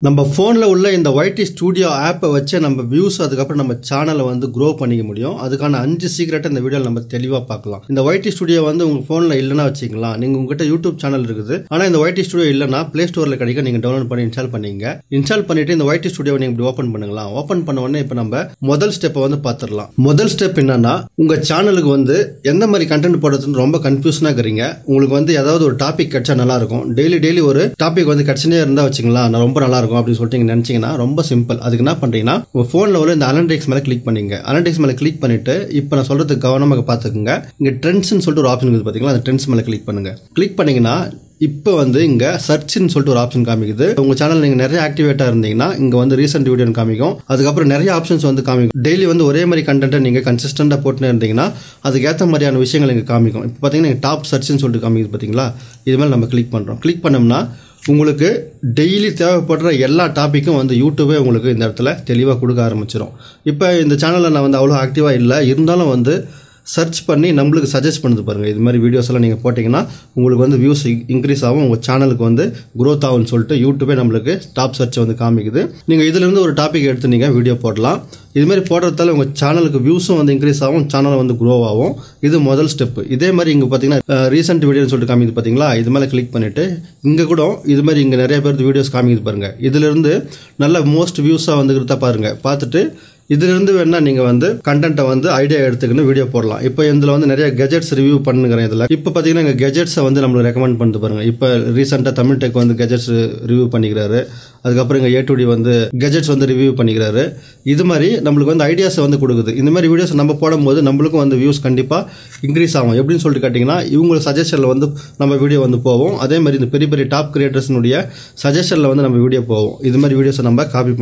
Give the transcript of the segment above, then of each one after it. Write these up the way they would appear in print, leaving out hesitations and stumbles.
நம்ம ஃபோனில் உள்ள இந்த YT ஸ்டுடியோ ஆப்பை வச்சு நம்ம வியூஸ் அதுக்கப்புறம் நம்ம சேனலை வந்து க்ரோ பண்ணிக்க முடியும். அதுக்கான 5 சீக்ரெட்டை இந்த வீடியோவில் நம்ம தெளிவாக பார்க்கலாம். இந்த YT ஸ்டுடியோ வந்து உங்கள் ஃபோனில் இல்லைன்னா வச்சுக்கலாம். நீங்கள் உங்ககிட்ட யூடியூப் சேனல் இருக்குது, ஆனால் இந்த YT ஸ்டுடியோ இல்லைன்னா ப்ளே ஸ்டோரில் கிடைக்கும். நீங்கள் டவுன்லோட் பண்ணி இன்ஸ்டால் பண்ணிங்க. இன்ஸ்டால் பண்ணிட்டு இந்த YT ஸ்டுடியோவை நீங்கள் இப்படி ஓப்பன் பண்ணுங்களா. ஓப்பன் பண்ண உடனே இப்போ நம்ம முதல் ஸ்டெப்பை வந்து பார்த்துடலாம். முதல் ஸ்டெப் என்னன்னா, உங்கள் சேனலுக்கு வந்து எந்த மாதிரி கண்டென்ட் போடுறதுன்னு ரொம்ப கன்ஃபியூஷனாக இருக்கிறீங்க. உங்களுக்கு வந்து ஏதாவது ஒரு டாபிக் கிடைச்சா நல்லா இருக்கும். டெய்லி ஒரு டாபிக் வந்து கிடைச்சுனே இருந்தால் வச்சுங்களா, நான் ரொம்ப நல்லா இருக்கும் அப்படின்னு சொல்லிட்டு நினைச்சீங்கன்னா ரொம்ப சிம்பிள். அதுக்கு என்ன பண்றீங்கன்னா, உங்க போன்ல உள்ள இந்த அனலிட்டிக்ஸ் மேல கிளிக் பண்ணீங்க. அனலிட்டிக்ஸ் மேல கிளிக் பண்ணிட்டு இப்போ நான் சொல்றதுக்கு கவனமாக பார்த்துக்குங்க. இங்க ட்ரெண்ட்ஸ்னு சொல்லிட்டு ஒரு ஆப்ஷன் இருக்குது பாத்தீங்களா, அந்த ட்ரெண்ட்ஸ் மேல கிளிக் பண்ணுங்க. கிளிக் பண்ணீங்கன்னா இப்போ வந்து இங்க சர்ச்னு சொல்லிட்டு ஒரு ஆப்ஷன் காமிக்குது. உங்க சேனல் நீங்க நிறைய ஆக்டிவேட்டா இருந்தீங்கன்னா இங்க வந்து ரீசெண்ட் வீடியோ காமிக்கும். அதுக்கப்புறம் நிறைய ஆப்ஷன்ஸ் வந்து காமிக்கும். டெய்லி வந்து ஒரே மாதிரி கண்டென்ட் நீங்க கன்சிஸ்டண்டா போட்டுன்னு இருந்தீங்கன்னா அதுக்கு ஏற்ற மாதிரியான விஷயங்கள் இங்க காமிக்கும். இப்போ பாத்தீங்கன்னா டாப் சர்ச்னு சொல்லிட்டு காமிக்குது பாத்தீங்களா. இது மேல நம்ம கிளிக் பண்றோம். கிளிக் பண்ணோம்னா உங்களுக்கு டெய்லி தேவைப்படுற எல்லா டாப்பிக்கும் வந்து யூடியூபே உங்களுக்கு இந்த இடத்துல தெளிவாக கொடுக்க ஆரம்பிச்சிடும். இப்போ இந்த சேனலில் நான் வந்து அவ்வளோ ஆக்டிவாக இல்லை, இருந்தாலும் வந்து சர்ச் பண்ணி நம்மளுக்கு சஜஸ்ட் பண்ணுது பாருங்கள். இது மாதிரி வீடியோஸ் எல்லாம் நீங்கள் போட்டிங்கன்னா உங்களுக்கு வந்து வியூஸ் இன்க்ரீஸ் ஆகும், உங்கள் சேனலுக்கு வந்து க்ரோத் ஆகும்னு சொல்லிட்டு யூடியூபே நம்மளுக்கு டாப் சர்ச் வந்து காமிக்குது. நீங்கள் இதிலிருந்து ஒரு டாபிக் எடுத்து நீங்கள் வீடியோ போடலாம். இதுமாதிரி போடுறதால உங்கள் சேனலுக்கு வியூஸும் வந்து இன்க்ரீஸ் ஆகும், சேனல் வந்து க்ரோ ஆகும். இது முதல் ஸ்டெப். இதே மாதிரி இங்கே பார்த்தீங்கன்னா ரீசெண்ட் வீடியோன்னு சொல்லிட்டு காமிக்குது பார்த்தீங்களா. இது மேலே கிளிக் பண்ணிவிட்டு இங்கே கூட இது மாதிரி இங்கே நிறைய பேர் வீடியோஸ் காமிக்குது பாருங்கள். இதிலிருந்து நல்ல மோஸ்ட் வியூஸாக வந்துக்கிறத பாருங்கள். பார்த்துட்டு இதிலிருந்து வேணா நீங்கள் வந்து கண்டென்ட்டை வந்து ஐடியா எடுத்துக்கணும், வீடியோ போடலாம். இப்போ இதில் வந்து நிறைய கெஜெட்ஸ் ரிவ்யூ பண்ணுங்கிறேன். இதில் இப்போ பார்த்தீங்கன்னா இங்கே கெஜெட்ஸை வந்து நம்மளுக்கு ரெக்கமெண்ட் பண்ணிட்டு பாருங்க. இப்போ ரீசெண்டாக தமிழ் டெக் வந்து கெஜெட்ஸ் ரிவ்யூ பண்ணிக்கிறாரு. அதுக்கப்புறம் இங்கே A2D வந்து கெஜெட்ஸ் வந்து ரிவ்யூ பண்ணிக்கிறாரு. இது மாதிரி நம்மளுக்கு வந்து ஐடியாஸை வந்து கொடுக்குது. இந்த மாதிரி வீடியோஸ் நம்ம போடும்போது நம்மளுக்கும் வந்து வியூஸ் கண்டிப்பாக இன்க்ரீஸ் ஆகும். எப்படின்னு சொல்லிட்டு கேட்டிங்கன்னா, இவங்க சஜஷனில் வந்து நம்ம வீடியோ வந்து போவோம். அதே மாதிரி இந்த பெரிய பெரிய டாப் கிரியேட்டர்ஸ்னுடைய சஜஷனில் வந்து நம்ம வீடியோ போவோம். இது மாதிரி வீடியோஸை நம்ம காப்பி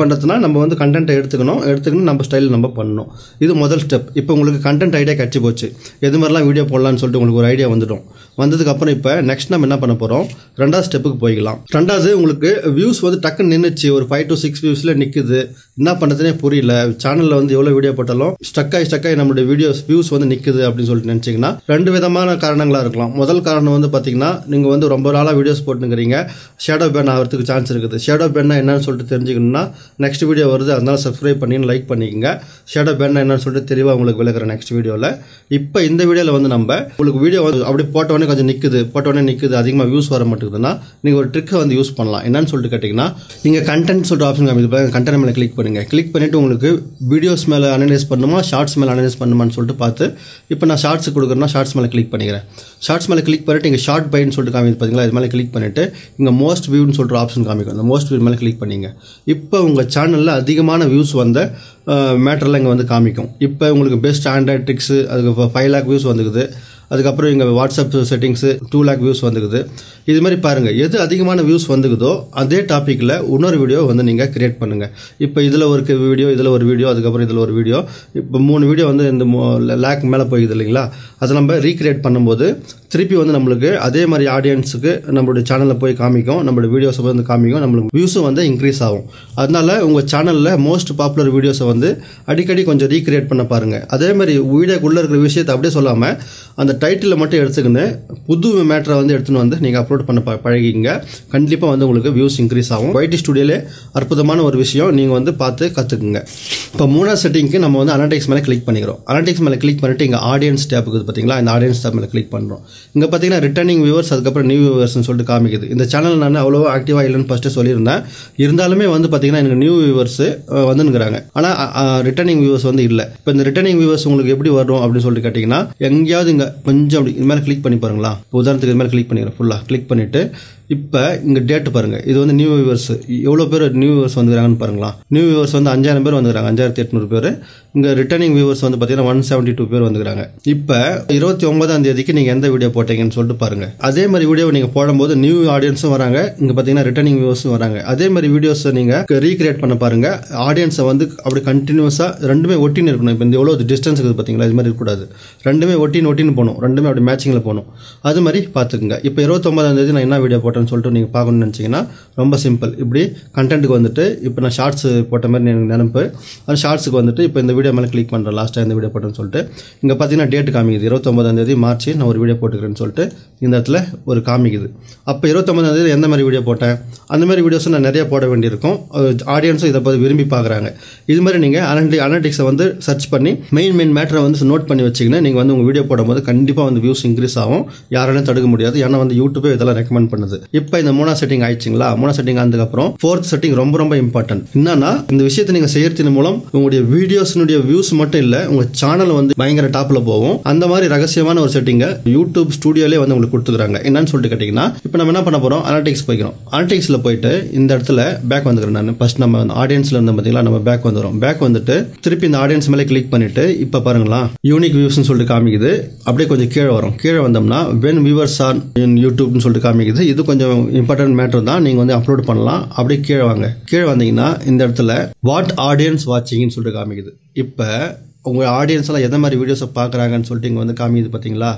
பண்ணுறதுனா நம்ம வந்து கண்டென்ட் எடுத்துக்கணும் நம்ம ஸ்டைல் நம்ம பண்ணணும். இது முதல் ஸ்டெப். இப்போ உங்களுக்கு கண்டென்ட் ஐடியா கிடைச்சி போச்சு, எது மாதிரிலாம் வீடியோ போடலான்னு சொல்லிட்டு உங்களுக்கு ஒரு ஐடியா வந்துடும். வந்ததுக்கப்புறம் இப்போ நெக்ஸ்ட் நம்ம என்ன பண்ண போகிறோம், ரெண்டாவது ஸ்டெப்புக்கு போய்க்கலாம். ரெண்டாவது உங்களுக்கு வியூஸ் வந்து டக்குன்னு நின்றுச்சு, ஒரு 5 to 6 வியூஸில் நிற்குது, என்ன பண்ணுறதுனே புரியல, சேனலில் வந்து எவ்வளோ வீடியோ போட்டாலும் ஸ்டக்காகி நம்மளுடைய வீடியோஸ் வியூஸ் வந்து நிற்குது அப்படின்னு சொல்லிட்டு நினச்சிங்கன்னா 2 விதமான காரணங்களாக இருக்கலாம். முதல் காரணம் வந்து பார்த்தீங்கன்னா, நீங்கள் வந்து ரொம்ப நாளாக வீடியோஸ் போட்டுங்கிறீங்க, ஷேடோ பேன் ஆகிறதுக்கு சான்ஸ் இருக்குது. ஷேடோ பேன்னா என்னன்னு சொல்லிட்டு தெரிஞ்சுக்கணும்னா நெக்ஸ்ட் வீடியோ வருது, அதனால சப்ஸ்கிரைப் பண்ணி லைக் பண்ணிக்கங்க. ஷேடோ பேன் என்னன்னு சொல்லிட்டு தெளிவாக உங்களுக்கு விளக்குறேன் நெக்ஸ்ட் வீடியோவில். இப்போ இந்த வீடியோவில் வந்து நம்ம உங்களுக்கு வீடியோ வந்து அப்படி போட்டோடனே கொஞ்சம் நிற்குது, அதிகமாக வியூஸ் வர மாட்டேங்குதுன்னா நீங்கள் ஒரு ட்ரிக்கை வந்து யூஸ் பண்ணலாம். என்னன்னு சொல்லிட்டு கேட்டிங்கன்னா, நீங்கள் கண்டென்ட் சொல்லிட்டு ஆப்ஷன் காமிது, கண்டென்ட் மேலே கிளிக் பண்ணுங்கள். கிளிக் பண்ணிவிட்டு உங்களுக்கு வீடியோஸ் மேலே அனலைஸ் பண்ணுமா ஷார்ட்ஸ் மேலே அனலைஸ் பண்ணுமான்னு சொல்லிட்டு பார்த்து, இப்போ நான் ஷார்ட்ஸ் கொடுக்குறேன்னா ஷார்ட்ஸ் மேலே கிளிக் பண்ணிக்கிறேன். ஷார்ட்ஸ் மேலே கிளிக் பண்ணிவிட்டு இங்கே ஷார்ட் பைன்னு சொல்லிட்டு காமிது பார்த்தீங்களா, இது மேலே கிளிக் பண்ணிவிட்டு இங்கே மோஸ்ட் வியூன்னு சொல்லிட்டு ஆப்ஷன் காமிக்கும். அந்த மோஸ்ட் வியூ மேலே கிளிக் பண்ணிங்க. இப்போ உங்கள் சேனலில் அதிகமான வியூஸ் வந்த மேட்டர்லாம் இங்கே வந்து காமிக்கும். இப்போ உங்களுக்கு பெஸ்ட் ஆண்ட்ராய்ட் ட்ரிக்ஸு, அதுக்கு 5 lakh வியூஸ் வந்துக்குது. அதுக்கப்புறம் இங்கே வாட்ஸ்அப் செட்டிங்ஸு 2 lakh வியூஸ் வந்துக்குது. இது மாதிரி பாருங்கள், எது அதிகமான வியூஸ் வந்துக்குதோ அதே டாப்பிக்கில் இன்னொரு வீடியோ வந்து நீங்கள் கிரியேட் பண்ணுங்கள். இப்போ இதில் ஒரு வீடியோ, இதில் ஒரு வீடியோ, அதுக்கப்புறம் இதில் ஒரு வீடியோ, இப்போ 3 வீடியோ வந்து இந்த லேக் மேலே போய்க்குது இல்லைங்களா. அதை நம்ம ரீக்ரியேட் பண்ணும்போது திருப்பி வந்து நம்மளுக்கு அதே மாதிரி ஆடியன்ஸுக்கு நம்மளுடைய சேனலில் போய் காமிக்கும், நம்மளுடைய வீடியோஸை வந்து காமிக்கும், நம்மளுக்கு வியூஸும் வந்து இன்க்ரீஸ் ஆகும். அதனால உங்கள் சேனலில் மோஸ்ட் பாப்புலர் வீடியோஸை வந்து அடிக்கடி கொஞ்சம் ரீக்ரியேட் பண்ண பாருங்கள். அதே மாதிரி வீடியோக்குள்ளே இருக்கிற விஷயத்தை அப்படியே சொல்லாமல் அந்த டைட்டில் மட்டும் எடுத்துக்கின்னு புது மேட்டரை வந்து எடுத்துன்னு வந்து நீங்கள் அப்லோட் பண்ண பழகிங்க. கண்டிப்பாக வந்து உங்களுக்கு வியூஸ் இன்க்ரீஸ் ஆகும். YT ஸ்டுடியோலே அற்புதமான ஒரு விஷயம், நீங்கள் வந்து பார்த்து கற்றுக்குங்க. இப்போ 3வது செட்டிங்க்கு நம்ம வந்து அனலிட்டிக்ஸ் மேலே கிளிக் பண்ணிக்கிறோம். அனலிட்டிக்ஸ் மேலே கிளிக் பண்ணிட்டு இங்கே ஆடியன்ஸ் டேப் இருக்குது பார்த்தீங்களா, இந்த ஆடியன்ஸ் டேப் மேலே கிளிக் பண்ணுறோம். இங்கே பார்த்தீங்கன்னா ரிட்டர்னிங் வியூவர்ஸ், அதுக்கப்புறம் நியூ வியூவர்ஸ்னு சொல்லிட்டு காமிக்குது. இந்த சேனல் நான் அவ்வளோ ஆக்டிவாக இல்லைன்னு ஃபஸ்ட்டு சொல்லியிருந்தேன். இருந்தாலுமே வந்து பார்த்தீங்கன்னா எனக்கு நியூ வியூவர்ஸ் வந்துங்கிறாங்க, ஆனால் ரிட்டர்னிங் வியூவர்ஸ் வந்து இல்லை. இப்போ இந்த ரிட்டர்னிங் வியூவர்ஸ் உங்களுக்கு எப்படி வரும் அப்படின்னு சொல்லிட்டு கேட்டிங்கன்னா, எங்கேயாவது இங்கே கொஞ்சம் அப்படி இது மேலே கிளிக் பண்ணி பாருங்களா. இப்போ உதாரணத்துக்கு இது மேலே கிளிக் பண்ணிக்கிறேன். ஃபுல்லாக கிளிக் பண்ணிவிட்டு இப்போ இங்கே டேட்டு பாருங்கள். இது வந்து நியூ வியூவர்ஸ் எவ்வளோ பேர் நியூ வியூவர்ஸ் வந்துக்கிறாங்கன்னு பாருங்களா. நியூ வியூவர்ஸ் வந்து 5000 பேர் வந்துக்கிறாங்க, 5800 பேர். இங்கே ரிட்டர்னிங் வியூவர்ஸ் வந்து பார்த்தீங்கன்னா 172 பேர் வந்துக்கிறாங்க. இப்போ 29ஆம் தேதிக்கு நீங்கள் எந்த வீடியோ போட்டீங்கன்னு சொல்லிட்டு பாருங்கள். அதே மாதிரி வீடியோ நீங்கள் போடும்போது நியூ ஆடியன்ஸும் வராங்க, இங்கே பார்த்தீங்கன்னா ரிட்டர்னிங் வியூவர்ஸும் வராங்க. அதே மாதிரி வீடியோஸை நீங்கள் ரீக்ரியேட் பண்ண பாருங்கள். ஆடியன்ஸை வந்து அப்படி கண்டினியூஸாக ரெண்டுமே ஒட்டின்னு இருக்கணும். இப்போ இந்த எவ்வளோ டிஸ்டன்ஸ் இருக்குது பார்த்தீங்களா, இது மாதிரி இருக்கக்கூடாது. ரெண்டுமே ஒட்டின்னு போகணும், ரெண்டுமே அப்படி மேட்சிங்கில் போகணும். அது மாதிரி பார்த்துக்குங்க. இப்போ 29ஆம் தேதி நான் என்ன வீடியோ போட்டேன் போட்டேன்னு சொல்லிட்டு நீங்கள் பார்க்கணும்னு நினச்சிங்கன்னா ரொம்ப சிம்பிள். இப்படி கண்டென்ட்டுக்கு வந்துட்டு இப்போ நான் ஷார்ட்ஸ் போட்ட மாதிரி எனக்கு நினைப்பு. அந்த ஷார்ட்ஸுக்கு வந்துட்டு இப்போ இந்த வீடியோ மேலே கிளிக் பண்ணுறேன். லாஸ்ட்டாக இந்த வீடியோ போட்டேன்னு சொல்லிட்டு இங்கே பார்த்தீங்கன்னா டேட் காமிக்குது 29 மார்ச் நான் ஒரு வீடியோ போட்டுக்கிறேன்னு சொல்லிட்டு இந்த இடத்துல ஒரு காமிக்குது. அப்போ 29 எந்த மாதிரி வீடியோ போட்டேன் அந்த மாதிரி வீடியோஸும் நான் நிறைய போட வேண்டியிருக்கும். ஆடியன்ஸும் இதை பார்த்து விரும்பி பார்க்குறாங்க. இது மாதிரி நீங்கள் அனலிட்டிக்ஸை வந்து சர்ச் பண்ணி மெயின் மேட்டரை வந்து நோட் பண்ணி வச்சிங்கன்னா நீங்கள் வந்து உங்கள் வீடியோ போடும்போது கண்டிப்பாக வந்து வியூஸ் இன்க்ரீஸ் ஆகும். யாராலையும் தடுக்க முடியாது. ஏன்னா வந்து யூடியூபே இதெல்லாம் ரெக்கமெண்ட் பண்ணுது. இப்போ இந்த 3வது செட்டிங் ஆயிடுச்சுங்களா? 3வது செட்டிங் ஆனதுக்கப்புறம் 4th செட்டிங் ரொம்ப இம்பார்ட்டன்ட். என்னன்னா இந்த விஷயத்தை நீங்கள் செய்யறதின் மூலம் உங்களுடைய வீடியோஸ்னுடைய வியூஸ் மட்டும் இல்லை உங்கள் சேனல் வந்து பயங்கர டாப்பில் போகும். அந்த மாதிரி ரகசியமான ஒரு செட்டிங்கை யூடியூப் ஸ்டுடியோலே வந்து உங்களுக்கு கொடுத்துக்கிறாங்க. என்னன்னு சொல்லிட்டு கேட்டிங்கன்னா இப்போ நம்ம என்ன பண்ண போகிறோம், அனலிட்டிக்ஸ் போய்க்கிறோம். அனலிட்டிக்ஸில் போயிட்டு இந்த இடத்துல பேக் வந்துக்கிறேன். நான் ஃபர்ஸ்ட் நம்ம ஆடியன்ஸில் இருந்த பார்த்தீங்களா நம்ம பேக் வந்துடும். பேக் வந்துட்டு திருப்பி இந்த ஆடியன்ஸ் மேலே கிளிக் பண்ணிட்டு இப்போ பாருங்களா யூனிக் வியூஸ்னு சொல்லிட்டு காமிக்குது. அப்படியே கொஞ்சம் கீழே வரும். கீழே வந்தோம்னா வென் வியூவர்ஸ் ஆன் இன் யூடியூப்னு சொல்லிட்டு காமிக்குது. இது கொஞ்சம் இம்பார்ட்டன்ட் மேட்டர் தான். நீங்கள் வந்து அப்லோட் பண்ணலாம். அப்படியே கீழே வாங்க. கீழே வந்தீங்கன்னா இந்த இடத்துல வாட் ஆடியன்ஸ் வாட்சிங்னு சொல்லிட்டு காமிக்குது. இப்போ உங்கள் ஆடியன்ஸ் எல்லாம் எந்த மாதிரி வீடியோஸை பார்க்குறாங்கன்னு சொல்லிட்டு இங்கே வந்து காமிக்குது பார்த்தீங்களா?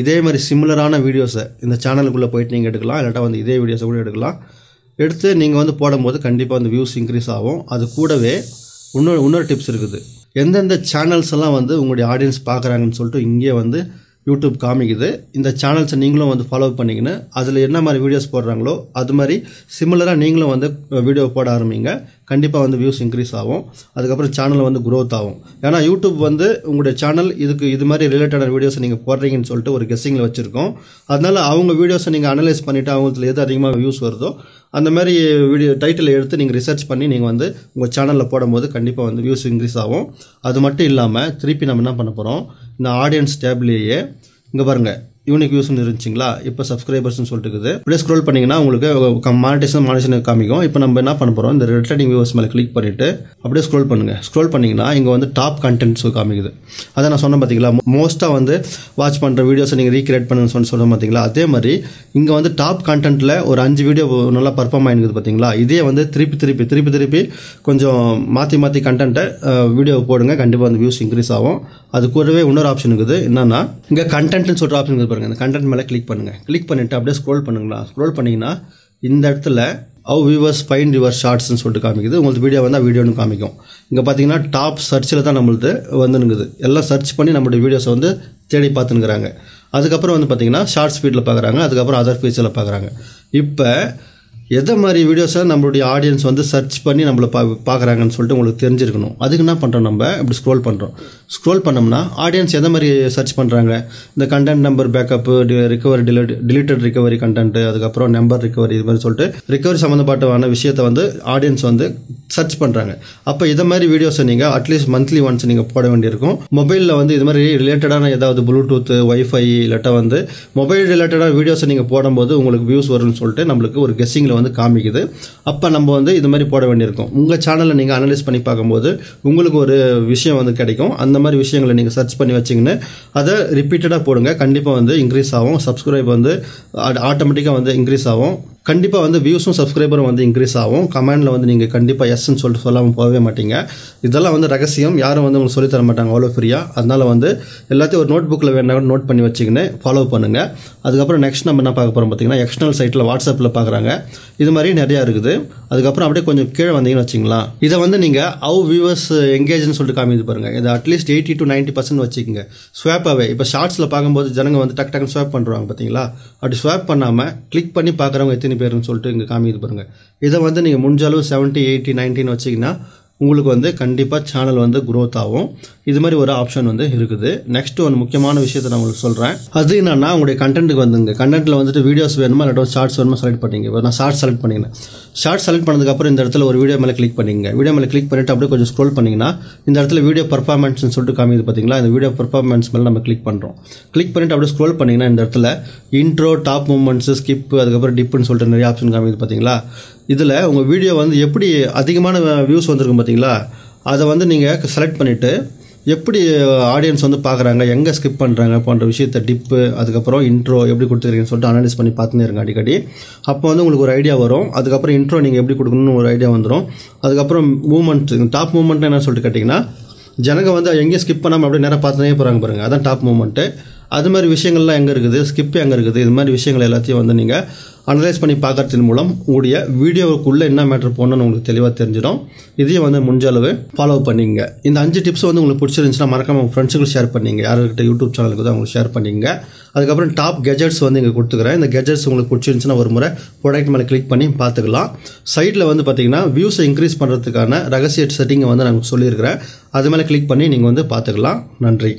இதே மாதிரி சிமிலரான வீடியோஸை இந்த சேனலுக்குள்ளே போயிட்டு நீங்கள் எடுக்கலாம். இல்லாட்டா வந்து இதே வீடியோஸை கூட எடுக்கலாம். எடுத்து நீங்கள் வந்து போடும்போது கண்டிப்பாக வந்து வியூஸ் இன்க்ரீஸ் ஆகும். அது கூடவே இன்னொரு டிப்ஸ் இருக்குது. எந்தெந்த சேனல்ஸ் எல்லாம் வந்து உங்களுடைய ஆடியன்ஸ் பார்க்குறாங்கன்னு சொல்லிட்டு இங்கே வந்து யூடியூப் காமிக்குது. இந்த சேனல்ஸை நீங்களும் வந்து ஃபாலோ பண்ணிக்கின்னு அதில் என்ன மாதிரி வீடியோஸ் போடுறாங்களோ அது மாதிரி சிமிலராக நீங்களும் வந்து வீடியோ போட ஆரம்பிங்க. கண்டிப்பாக வந்து வியூஸ் இன்க்ரீஸ் ஆகும். அதுக்கப்புறம் சேனல் வந்து க்ரோத் ஆகும். ஏன்னா யூடியூப் வந்து உங்களுடைய சேனல் இது மாதிரி ரிலேட்டடான வீடியோஸை நீங்கள் போடுறீங்கன்னு சொல்லிட்டு ஒரு கெஸ்ஸிங்கில் வச்சுருக்கோம். அதனால் அவங்க வீடியோஸை நீங்கள் அனலைஸ் பண்ணிவிட்டு அவங்களுக்கு எது அதிகமாக வியூஸ் வருதோ அந்த மாதிரி வீடியோ டைட்டில் எடுத்து நீங்கள் ரிசர்ச் பண்ணி நீங்கள் வந்து உங்கள் சேனலில் போடும்போது கண்டிப்பாக வந்து வியூஸ் இன்க்ரீஸ் ஆகும். அது மட்டும் இல்லாமல் திருப்பி நம்ம என்ன பண்ண போகிறோம், இந்த ஆடியன்ஸ் டேப்லேயே இங்கே பாருங்கள் யூனிக் வியூஸ்னு இருந்துச்சுங்களா? இப்போ சப்ஸ்கிரைபர்ஸ்னு சொல்லிட்டு இருக்குது. இப்படியே ஸ்க்ரோல் பண்ணிங்கன்னா உங்களுக்கு மானிட்டேஷன் காமிக்கும். இப்போ நம்ம என்ன பண்ண போகிறோம், இந்த ரிட்டர்னிங் வியூவர்ஸ் மேலே கிளிக் பண்ணிவிட்டு அப்படியே ஸ்க்ரோல் பண்ணுங்கள். ஸ்க்ரோல் பண்ணிங்கன்னா இங்கே வந்து டாப் கண்டென்ட்ஸ் காமிக்குது. அதை நான் சொன்னேன் பார்த்தீங்களா, மோஸ்ட்டாக வந்து வாட்ச் பண்ணுற வீடியோஸை நீங்கள் ரீக்ரியேட் பண்ணுன்னு சொன்னேன் பார்த்தீங்களா? அதே மாதிரி இங்கே வந்து டாப் கண்டென்ட்டில் ஒரு 5 வீடியோ நல்லா பர்ஃபார்ம் ஆகிருக்குது பார்த்தீங்களா? இதே வந்து திருப்பி கொஞ்சம் மாற்றி கண்டென்ட்டை வீடியோ போடுங்க. கண்டிப்பாக வந்து வியூஸ் இன்க்ரீஸ் ஆகும். அது கூடவே இன்னொரு ஆப்ஷன் இருக்குது. என்னன்னா இங்கே கண்டென்ட்னு சொல்கிற ஆப்ஷன் இருக்குது பாருங்க. இந்த கண்டென்ட் மேலே கிளிக் பண்ணுங்கள். கிளிக் பண்ணிவிட்டு அப்படியே ஸ்க்ரோல் பண்ணுங்களா? ஸ்க்ரோல் பண்ணிங்கன்னா இந்த இடத்துல ஹவ் வியூவர்ஸ் ஃபைண்ட் யுவர் ஷார்ட்ஸ்னு சொல்லிட்டு காமிக்குது. உங்களுக்கு வீடியோ வந்தால் வீடியோன்னு காமிக்கும். இங்கே பார்த்தீங்கன்னா டாப் சர்ச்சில் தான் நம்மளுக்கு வந்துனுங்குது. எல்லாம் சர்ச் பண்ணி நம்மளுடைய வீடியோஸை வந்து தேடி பார்த்துனுக்குறாங்க. அதுக்கப்புறம் வந்து பார்த்தீங்கன்னா ஷார்ட் ஸ்பீடில் பார்க்குறாங்க. அதுக்கப்புறம் அதர் ஃபீச்சரில் பார்க்குறாங்க. இப்போ எதை மாதிரி வீடியோஸை நம்மளுடைய ஆடியன்ஸ் வந்து சர்ச் பண்ணி நம்மளை பார்க்குறாங்கன்னு சொல்லிட்டு உங்களுக்கு தெரிஞ்சிருக்கணும். அதுக்கு என்ன பண்ணுறோம், நம்ம இப்படி ஸ்க்ரோல் பண்ணுறோம். ஸ்க்ரோல் பண்ணோம்னா ஆடியன்ஸ் எதை மாதிரி சர்ச் பண்ணுறாங்க, இந்த content number backup, recovery deleted recovery content, அதுக்கப்புறம் நம்பர் ரிகவரி, இது மாதிரி சொல்லிட்டு ரிகவரி சம்மந்தப்பட்டவான விஷயத்தை வந்து ஆடியன்ஸ் வந்து சர்ச் பண்ணுறாங்க. அப்போ இதை மாதிரி வீடியோஸை நீங்கள் அட்லீஸ்ட் மந்த்லி ஒன்ஸ் நீங்கள் போட வேண்டியிருக்கும். மொபைலில் வந்து இது மாதிரி ரிலேட்டடான ஏதாவது ப்ளூடூத், வைஃபை இல்லாட்டா வந்து மொபைல் ரிலேட்டடான வீடியோஸை நீங்கள் போடும்போது உங்களுக்கு வியூஸ் வரும்னு சொல்லிட்டு நம்மளுக்கு ஒரு கெஸ்ஸிங்கில் வந்து காமிக்குது. அப்போ நம்ம வந்து இது மாதிரி போட வேண்டியிருக்கும். உங்கள் சேனலை நீங்கள் அனலைஸ் பண்ணி பார்க்கும்போது உங்களுக்கு ஒரு விஷயம் வந்து கிடைக்கும். அந்த மாதிரி விஷயங்களை நீங்கள் சர்ச் பண்ணி வச்சிங்கன்னு அதை ரிப்பீட்டடாக போடுங்க. கண்டிப்பாக வந்து இன்க்ரீஸ் ஆகும். சப்ஸ்கிரைப் வந்து ஆட்டோமேட்டிக்காக வந்து இன்க்ரீஸ் ஆகும். கண்டிப்பாக வந்து வியூஸும் சப்ஸ்கிரைபரும் வந்து இன்க்ரீஸ் ஆகும். கமெண்டில் வந்து நீங்கள் கண்டிப்பாக எஸ்ன்னு சொல்லிட்டு சொல்லாமல் போகவே மாட்டீங்க. இதெல்லாம் வந்து ரகசியம். யாரும் வந்து உங்களுக்கு சொல்லித்தர மாட்டாங்க அவ்வளோ ஃப்ரீயாக. அதனால் வந்து எல்லாத்தையும் ஒரு நோட் புக்கில் வேணா நோட் பண்ணி வச்சுக்கின்னு ஃபாலோ பண்ணுங்கள். அதுக்கப்புறம் நெக்ஸ்ட் நம்ம என்ன பார்க்க போகிறோம் பார்த்தீங்கன்னா, எக்ஸ்டர்னல் சைட்டில் வாட்ஸ்அப்பில் பார்க்குறாங்க. இது மாதிரி நிறையா இருக்குது. அதுக்கப்புறம் அப்படியே கொஞ்சம் கீழே வந்தீங்கன்னு வச்சிங்களா, இதை வந்து நீங்கள் ஹவ் வியூவர்ஸ் எங்கேஜ்னு சொல்லிட்டு காமிது பாருங்கள். இதை அட்லீஸ்ட் 80 to 90% வச்சுக்கோங்க. ஸ்வாப்பாகவே இப்போ ஷார்ட்ஸில் பார்க்கும்போது ஜனங்க வந்து டக்குன்னு ஸ்வாப் பண்ணுறாங்க பார்த்தீங்களா? அப்படி ஸ்வாப் பண்ணாமல் கிளிக் பண்ணி பார்க்குறவங்க எத்தனை பேருன்னு சொல்லிட்டு இங்கே காமிது பாருங்கள். இதை வந்து நீங்கள் முடிஞ்ச அளவு 70, 80, 90 வச்சிங்கன்னா உங்களுக்கு வந்து கண்டிப்பாக சேனல் வந்து க்ரோத் ஆகும். இது மாதிரி ஒரு ஆப்ஷன் வந்து இருக்குது. நெக்ஸ்ட் ஒரு முக்கியமான விஷயத்தை நான் உங்களுக்கு சொல்கிறேன். அது என்னன்னா, உங்களுடைய கண்டென்ட்டுக்கு வந்துங்க. கண்டென்ட்டில் வந்துட்டு வீடியோஸ் வேணுமா இல்லாட்டா ஷார்ட்ஸ் வேணுமா செலக்ட் பண்ணிங்க. இப்போ நான் ஷார்ட்ஸ் செலக்ட் பண்ணிக்கிறேன். ஷார்ட்ஸ் செலக்ட் பண்ணதுக்கப்புறம் இந்த இடத்துல ஒரு வீடியோ மேலே கிளிக் பண்ணிங்க. வீடியோ மேலே கிளிக் பண்ணிவிட்டு அப்படியே கொஞ்சம் ஸ்க்ரோல் பண்ணிங்கன்னா இந்த இடத்துல வீடியோ பர்ஃபார்மன்ஸ்னு சொல்லிட்டு காமிது பார்த்தீங்களா? இந்த வீடியோ பர்ஃபார்மன்ஸ் மேலே நம்ம கிளிக் பண்ணுறோம். கிளிக் பண்ணிவிட்டு அப்படியே ஸ்க்ரோல் பண்ணிங்கன்னா இந்த இடத்துல இன்ட்ரோ, டாப் மூமெண்ட்ஸு, ஸ்கிப்பு, அதுக்கப்புறம் டிப்புன்னு சொல்லிட்டு நிறைய ஆப்ஷன் காமிது பார்த்தீங்களா? இதில் உங்கள் வீடியோ வந்து எப்படி அதிகமான வியூஸ் வந்திருக்கும் பார்த்தீங்களா? அதை வந்து நீங்கள் செலக்ட் பண்ணிவிட்டு எப்படி ஆடியன்ஸ் வந்து பார்க்குறாங்க, எங்கே ஸ்கிப் பண்ணுறாங்க போன்ற விஷயத்தை டிப்பு, அதுக்கப்புறம் இன்ட்ரோ எப்படி கொடுத்துருக்கீங்கன்னு சொல்லிட்டு அனலைஸ் பண்ணி பார்த்துனே இருங்க அடிக்கடி. அப்போ வந்து உங்களுக்கு ஒரு ஐடியா வரும். அதுக்கப்புறம் இன்ட்ரோ நீங்கள் எப்படி கொடுக்கணும்னு ஒரு ஐடியா வந்துடும். அதுக்கப்புறம் மூமெண்ட், டாப் மூமெண்ட்னா என்ன சொல்லிட்டு கேட்டிங்கன்னா, ஜனங்க வந்து எங்கேயும் ஸ்கிப் பண்ணாமல் அப்படியே நேராக பார்த்துனே போகிறாங்க பாருங்கள், அதான் டாப் மூமெண்ட்டு. அது மாதிரி விஷயங்கள்லாம் எங்கே இருக்குது, ஸ்கிப் எங்கே இருக்குது, இது மாதிரி விஷயங்கள் எல்லாத்தையும் வந்து நீங்கள் அனலைஸ் பண்ணி பார்க்கறதின் மூலம் உங்களுடைய வீடியோவுக்குள்ளே என்ன மேட்டர் போடணும்னு உங்களுக்கு தெளிவாக தெரிஞ்சிடும். இதையும் வந்து முடிஞ்ச அளவு ஃபாலோ பண்ணிங்க. இந்த 5 டிப்ஸ் வந்து உங்களுக்கு பிடிச்சிருந்துச்சுன்னா மறக்காம உங்கள் ஃப்ரெண்ட்ஸுக்கு ஷேர் பண்ணிங்க. யார்கிட்ட யூடியூப் சேனலுக்கு தான் உங்களுக்கு ஷேர் பண்ணிங்க. அதுக்கப்புறம் டாப் கெஜெட்ஸ் வந்து இங்கே கொடுத்துக்கிறேன். இந்த கெஜெட்ஸ் உங்களுக்கு பிடிச்சிருந்துச்சுன்னா ஒரு முறை ப்ராடக்ட் மேலே கிளிக் பண்ணி பார்த்துக்கலாம். சைடில் வந்து பார்த்தீங்கன்னா வியூஸை இன்க்ரீஸ் பண்ணுறதுக்கான ரகசிய செட்டிங்கை வந்து நான் சொல்லியிருக்கிறேன். அது மேலே கிளிக் பண்ணி நீங்கள் வந்து பார்த்துக்கலாம். நன்றி.